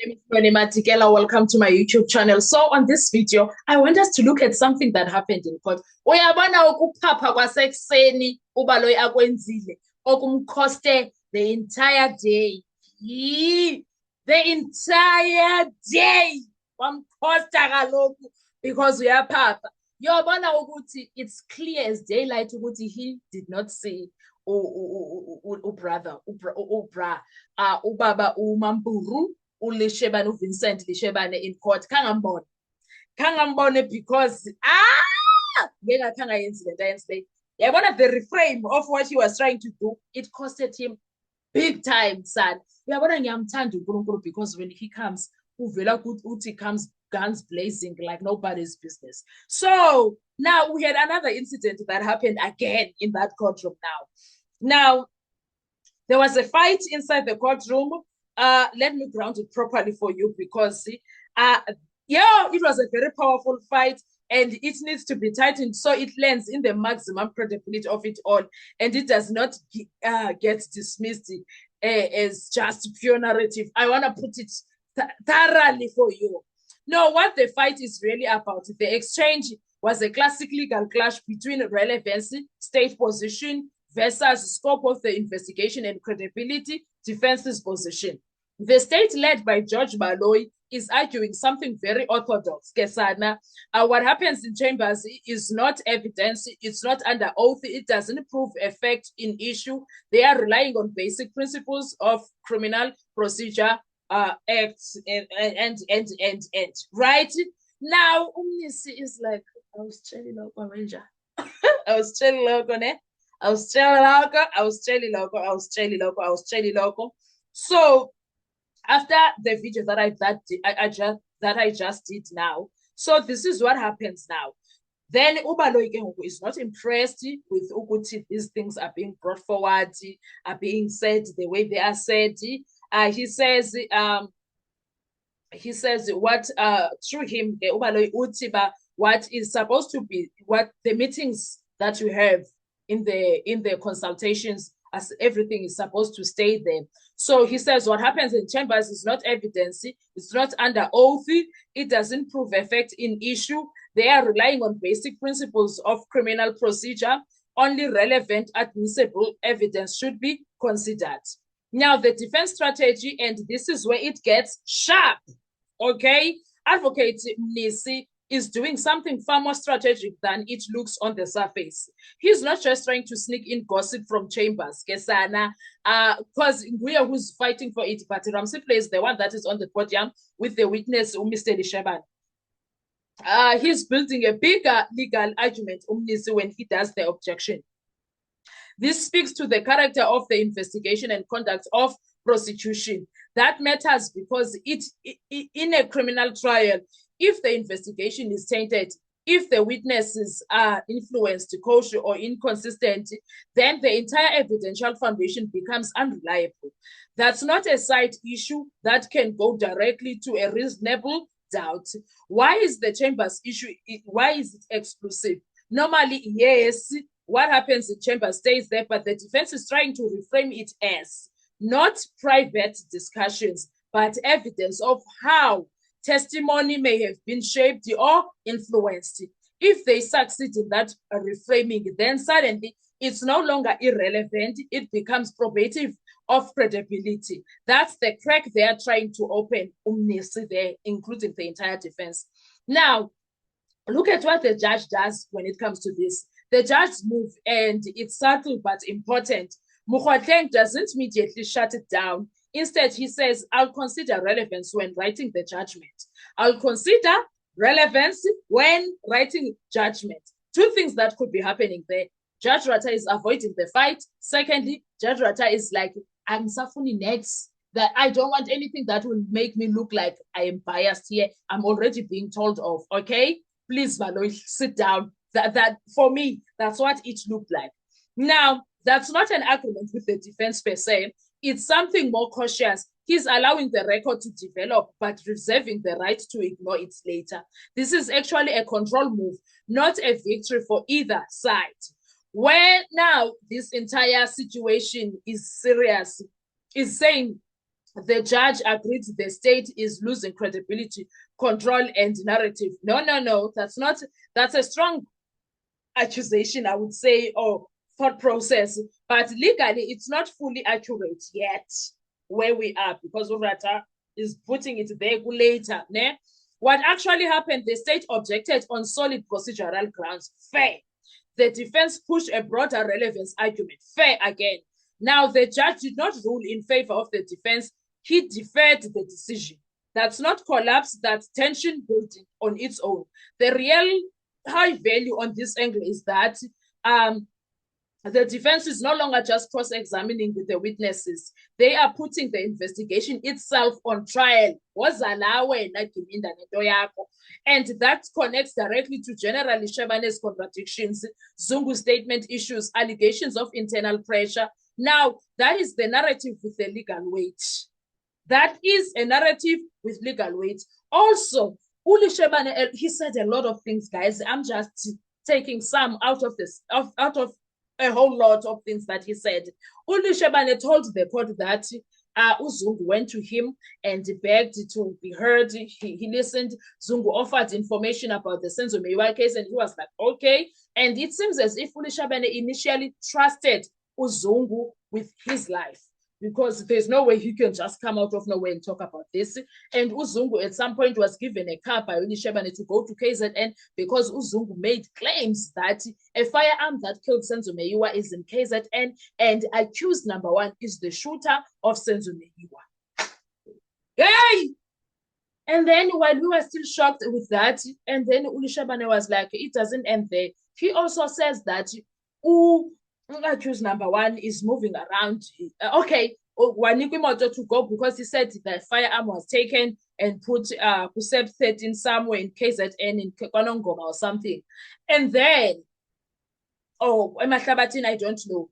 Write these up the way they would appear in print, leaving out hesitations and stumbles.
name is Tony Matikela. Welcome to my YouTube channel. So on this video, I want us to look at something that happened in court. Uyabona ukuphapha kwasekuseni ubaloyi akwenzile okumcoste the entire day. The entire day. Wamcosta kaloku because uyaphapha. Uyabona ukuthi it's clear as daylight ukuthi he did not see ubra ubaba uMampuru uLishebane uVincent Lishebane in court khangambone because ngeke akhanga yenzi lento ayenzileyo yabona the reframe of what he was trying to do, it costed him big time son. Uyabona ngiyamthanda uNkulunkulu because when he comes uvela uthi comes guns blazing like nobody's business. So now we had another incident that happened again in that courtroom now there was a fight inside the courtroom. Let me ground it properly for you because it was a very powerful fight and it needs to be tightened so it lands in the maximum credibility of it all and it does not get dismissed as just pure narrative. I want to put it thoroughly for you. No, what the fight is really about, the exchange was a classic legal clash between relevancy, state position, versus scope of the investigation and credibility, defense's position. The state led by George Baloyi is arguing something very orthodox. Kesana, what happens in chambers is not evidence, it's not under oath, it doesn't prove effect in issue. They are relying on basic principles of criminal procedure acts and right now Umnisi is like I was telling loco. So after the video that I just did now, so this is what happens now. Then Ubaloyi is not impressed with Uguti. These things are being brought forward, are being said the way they are said. He says what through him Ubaloyi Utiba what is supposed to be what the meetings that you have in the consultations as everything is supposed to stay there. So he says what happens in chambers is not evidence, it's not under oath, it doesn't prove effect in issue. They are relying on basic principles of criminal procedure. Only relevant admissible evidence should be considered. Now, the defense strategy, and this is where it gets sharp, okay? Advocate Mnisi is doing something far more strategic than it looks on the surface. He's not just trying to sneak in gossip from chambers, Kesana, because Nguya who's fighting for it, but Ramsey plays the one that is on the podium with the witness, Mr. Lishebane. He's building a bigger legal argument, Umnisi, when he does the objection. This speaks to the character of the investigation and conduct of prosecution. That matters because in a criminal trial, if the investigation is tainted, if the witnesses are influenced, kosher, or inconsistent, then the entire evidential foundation becomes unreliable. That's not a side issue that can go directly to a reasonable doubt. Why is the chambers issue, why is it exclusive? Normally, yes, what happens in chambers stays there, but the defense is trying to reframe it as not private discussions, but evidence of how testimony may have been shaped or influenced. If they succeed in that reframing, then suddenly it's no longer irrelevant, it becomes probative of credibility. That's the crack they are trying to open, Umnisi there, including the entire defense. Now, look at what the judge does when it comes to this. The judge's move, and it's subtle but important. Mokgotleng doesn't immediately shut it down. Instead, he says, I'll consider relevance when writing the judgment. I'll consider relevance when writing judgment. Two things that could be happening there. Judge Rata is avoiding the fight. Secondly, Judge Rata is like, I'm suffering next, that I don't want anything that will make me look like I am biased here. I'm already being told off, okay? Please, Baloyi, sit down. That for me, that's what it looked like. Now, that's not an argument with the defense per se. It's something more cautious. He's allowing the record to develop, but reserving the right to ignore it later. This is actually a control move, not a victory for either side. Where now this entire situation is serious, is saying The judge agreed the state is losing credibility, control, and narrative. No, that's a strong accusation, I would say, or thought process. But legally, it's not fully accurate yet where we are, because Urata is putting it there later. Ne? What actually happened, the state objected on solid procedural grounds. Fair. The defense pushed a broader relevance argument. Fair again. Now, the judge did not rule in favor of the defense. He deferred the decision. That's not collapse, that's tension building on its own. The real high value on this angle is that the defense is no longer just cross-examining with the witnesses. They are putting the investigation itself on trial. And that connects directly to General Shebane's contradictions, Zungu's statement issues, allegations of internal pressure. Now, that is the narrative with the legal weight. That is a narrative with legal weight. Also, Uli Shebane, he said a lot of things, guys. I'm just taking some out of a whole lot of things that he said. Uli Shebane told the court that Zungu went to him and begged to be heard. He listened. Zungu offered information about the Senzo Meyiwa case, and he was like, okay. And it seems as if Uli Shebane initially trusted Zungu with his life, because there's no way he can just come out of nowhere and talk about this. And Uzungu at some point was given a car by Uli Shebane to go to KZN because Uzungu made claims that a firearm that killed Senzo Meyiwa is in KZN, and accused number one is the shooter of Senzo Meyiwa. Yay! And then while we were still shocked with that, and then Uli Shebane was like, it doesn't end there. He also says that accused number one is moving around. Okay, to go because he said the firearm was taken and put Kusep 13 somewhere in KZN in Kwanongoma or something. And then, Emahlabatin, I don't know.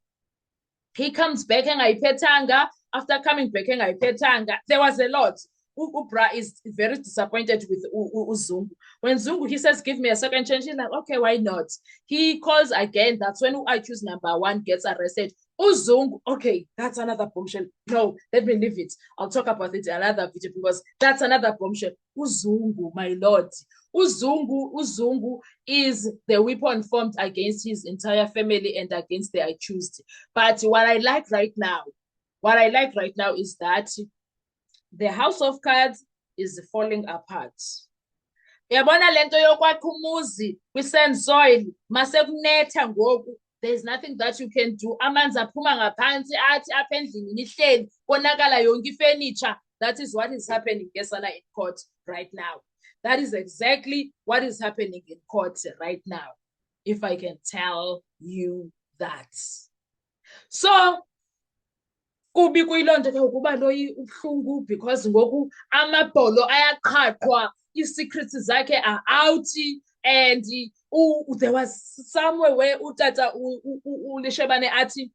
He comes back and I petanga. After coming back and I petanga, there was a lot. Ubra is very disappointed with Zungu. When Zungu, he says, give me a second chance, he's like, okay, why not? He calls again. That's when accused number one gets arrested. Zungu, okay, that's another bombshell. No, let me leave it. I'll talk about it in another video because that's another bombshell. Zungu, my lord. Uzungu is the weapon formed against his entire family and against the accused. But what I like right now is that the House of Cards is falling apart. Yabona lento yokwakha umuzi kwi-sand soil mase kunetha ngoku. There's nothing that you can do. Amanzi aphuma ngaphansi athi apha endlini nihleli konakala yonke ifurniture. That is what is happening in court right now. That is exactly what is happening in court right now, if I can tell you that. So kubi kuyilonto ke ukuba loyi ubhlungu because ngoku amabholo ayaqhathwa, i-secrets zakhe are out, and there was somewhere where utata Uli Shebane athi,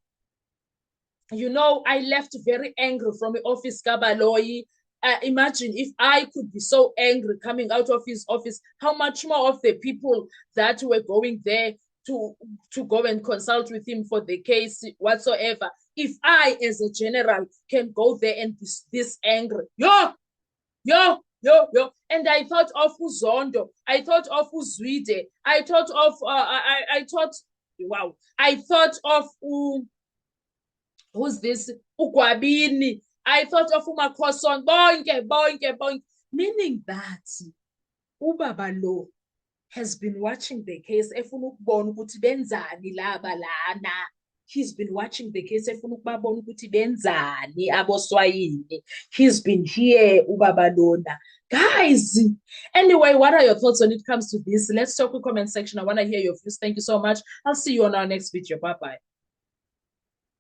you know, I left very angry from the office kabaloyi. Imagine if I could be so angry coming out of his office, how much more of the people that were going there to go and consult with him for the case whatsoever. If I, as a general, can go there and be this angry, yo. And I thought of Uzondo, I thought of Uzwide, I thought of who's this? Ugwabini. I thought of Umakhoson, bonke. Meaning that Ubaba Lo has been watching the case. He's been watching the case. He's been here, Ubaba Lona. Guys, anyway, what are your thoughts when it comes to this? Let's talk in the comment section. I want to hear your views. Thank you so much. I'll see you on our next video. Bye-bye.